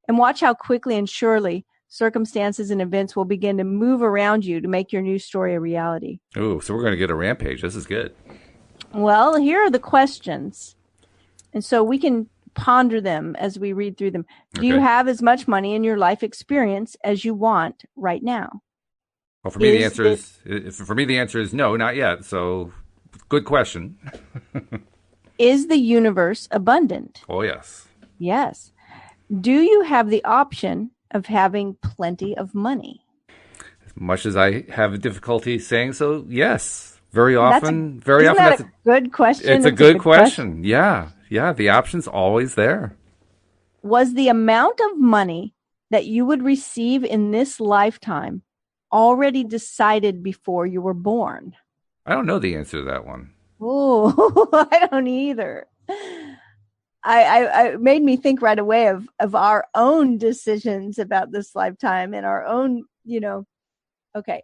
and watch how quickly and surely circumstances and events will begin to move around you to make your new story a reality. Ooh, so we're going to get a rampage. This is good. Well, here are the questions. And so we can ponder them as we read through them. Do you have as much money in your life experience as you want right now? Well, for me, the answer is no, not yet. So good question. Is the universe abundant? Oh, yes. Yes. Do you have the option of having plenty of money? As much as I have difficulty saying so, yes. Very often, that's a good question. It's a good question. Yeah. Yeah. The option's always there. Was the amount of money that you would receive in this lifetime already decided before you were born? I don't know the answer to that one. Oh, I don't either. I made me think right away of our own decisions about this lifetime and our own, okay.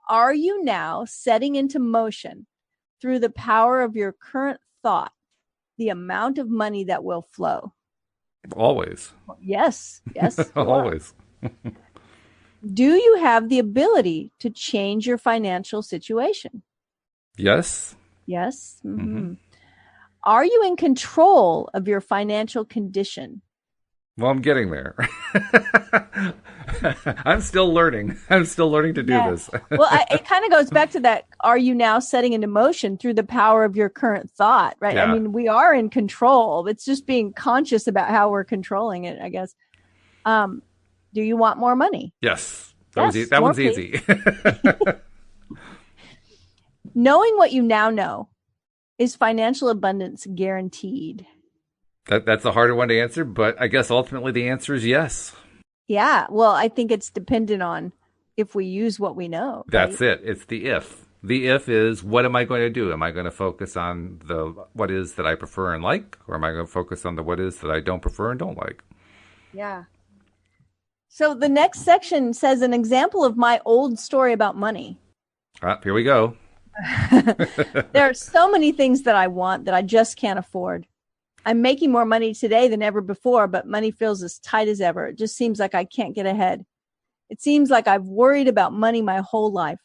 Are you now setting into motion through the power of your current thought, the amount of money that will flow? Always. Yes. Always. Do you have the ability to change your financial situation? Yes. Yes. Mm-hmm. Are you in control of your financial condition? Well, I'm getting there. I'm still learning. To do this. Well, it kind of goes back to that. Are you now setting into motion through the power of your current thought, right? Yeah. I mean, we are in control. It's just being conscious about how we're controlling it, I guess. Do you want more money? Yes. That one's easy. Knowing what you now know, is financial abundance guaranteed? That's a harder one to answer, but I guess ultimately the answer is yes. Yeah. Well, I think it's dependent on if we use what we know. That's it. It's the if. The if is, what am I going to do? Am I going to focus on the what is that I prefer and like, or am I going to focus on the what is that I don't prefer and don't like? Yeah. So the next section says an example of my old story about money. Here we go. There are so many things that I want that I just can't afford. I'm making more money today than ever before, but money feels as tight as ever. It just seems like I can't get ahead. It seems like I've worried about money my whole life.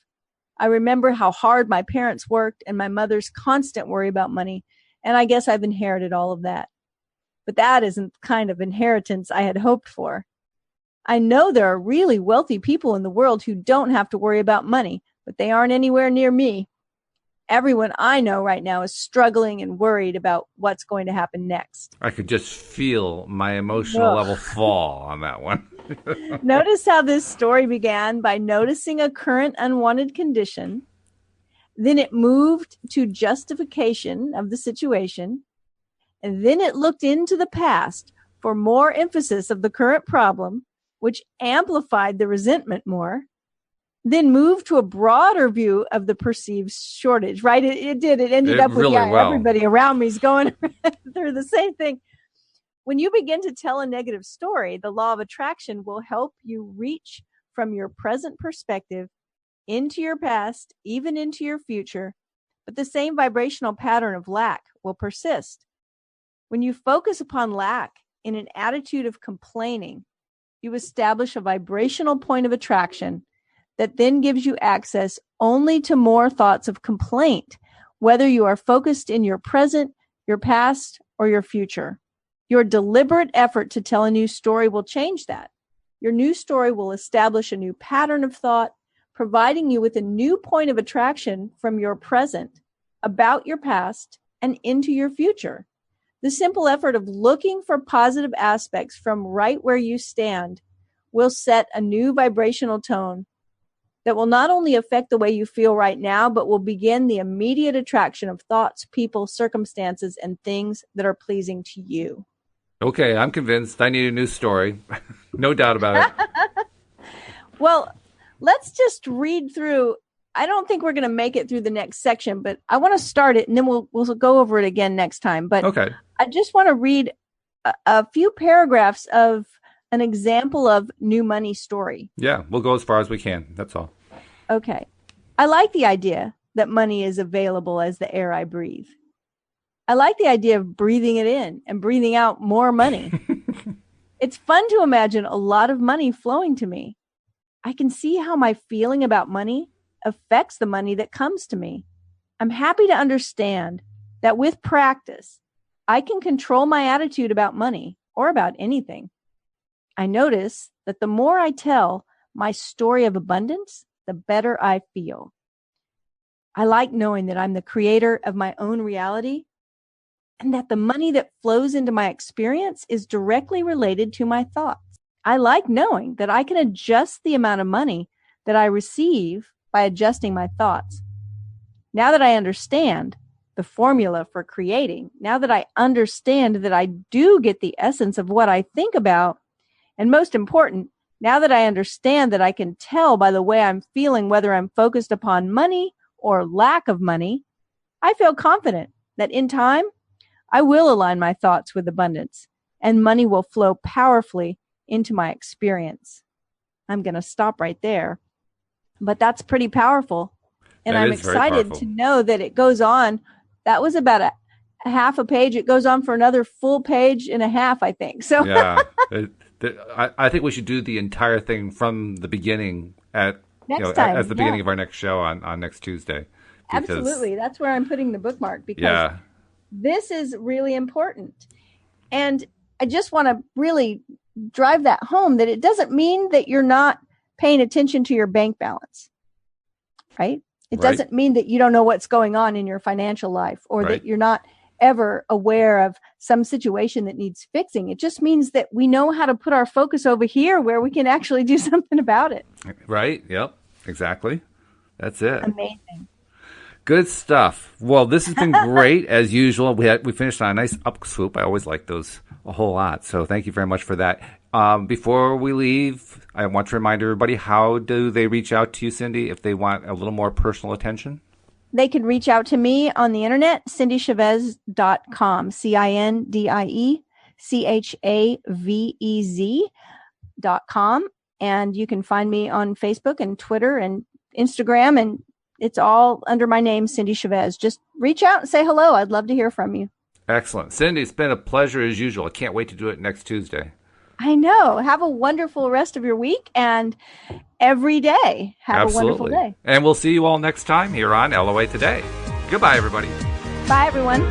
I remember how hard my parents worked and my mother's constant worry about money, and I guess I've inherited all of that. But that isn't the kind of inheritance I had hoped for. I know there are really wealthy people in the world who don't have to worry about money, but they aren't anywhere near me. everyone I know right now is struggling and worried about what's going to happen next. I could just feel my emotional level fall on that one. Notice how this story began by noticing a current unwanted condition. Then it moved to justification of the situation. And then it looked into the past for more emphasis of the current problem, which amplified the resentment more. Then moved to a broader view of the perceived shortage, right? It did. It ended up with, really well. Everybody around me is going through the same thing. When you begin to tell a negative story, the law of attraction will help you reach from your present perspective into your past, even into your future, but the same vibrational pattern of lack will persist. When you focus upon lack in an attitude of complaining, you establish a vibrational point of attraction that then gives you access only to more thoughts of complaint, whether you are focused in your present, your past, or your future. Your deliberate effort to tell a new story will change that. Your new story will establish a new pattern of thought, providing you with a new point of attraction from your present, about your past, and into your future. The simple effort of looking for positive aspects from right where you stand will set a new vibrational tone that will not only affect the way you feel right now, but will begin the immediate attraction of thoughts, people, circumstances, and things that are pleasing to you. Okay, I'm convinced. I need a new story. No doubt about it. Well, let's just read through. I don't think we're going to make it through the next section, but I want to start it, and then we'll go over it again next time. But okay. I just want to read a few paragraphs of an example of new money story. Yeah, we'll go as far as we can. That's all. Okay. I like the idea that money is available as the air I breathe. I like the idea of breathing it in and breathing out more money. It's fun to imagine a lot of money flowing to me. I can see how my feeling about money affects the money that comes to me. I'm happy to understand that with practice, I can control my attitude about money or about anything. I notice that the more I tell my story of abundance, the better I feel. I like knowing that I'm the creator of my own reality and that the money that flows into my experience is directly related to my thoughts. I like knowing that I can adjust the amount of money that I receive by adjusting my thoughts. Now that I understand the formula for creating, now that I understand that I do get the essence of what I think about, and most important, now that I understand that I can tell by the way I'm feeling whether I'm focused upon money or lack of money, I feel confident that in time, I will align my thoughts with abundance, and money will flow powerfully into my experience. I'm going to stop right there, but that's pretty powerful. And I'm excited to know that it goes on. That was about a half a page. It goes on for another full page and a half, I think. So yeah, I think we should do the entire thing from the beginning at as the beginning of our next show on next Tuesday. Absolutely, that's where I'm putting the bookmark because this is really important. And I just want to really drive that home that it doesn't mean that you're not paying attention to your bank balance, right? It doesn't mean that you don't know what's going on in your financial life or that you're not ever aware of some situation that needs fixing. It just means that we know how to put our focus over here where we can actually do something about it. Right. Yep. Exactly. That's it. Amazing. Good stuff. Well, this has been great as usual. We finished on a nice up swoop. I always like those a whole lot. So thank you very much for that. Before we leave, I want to remind everybody, how do they reach out to you, Cindie, if they want a little more personal attention? They can reach out to me on the internet, cindiechavez.com, CINDIECHAVEZ.com. And you can find me on Facebook and Twitter and Instagram, and it's all under my name, Cindie Chavez. Just reach out and say hello. I'd love to hear from you. Excellent. Cindie, it's been a pleasure as usual. I can't wait to do it next Tuesday. I know. Have a wonderful rest of your week and every day. Have a wonderful day. And we'll see you all next time here on LOA Today. Goodbye, everybody. Bye, everyone.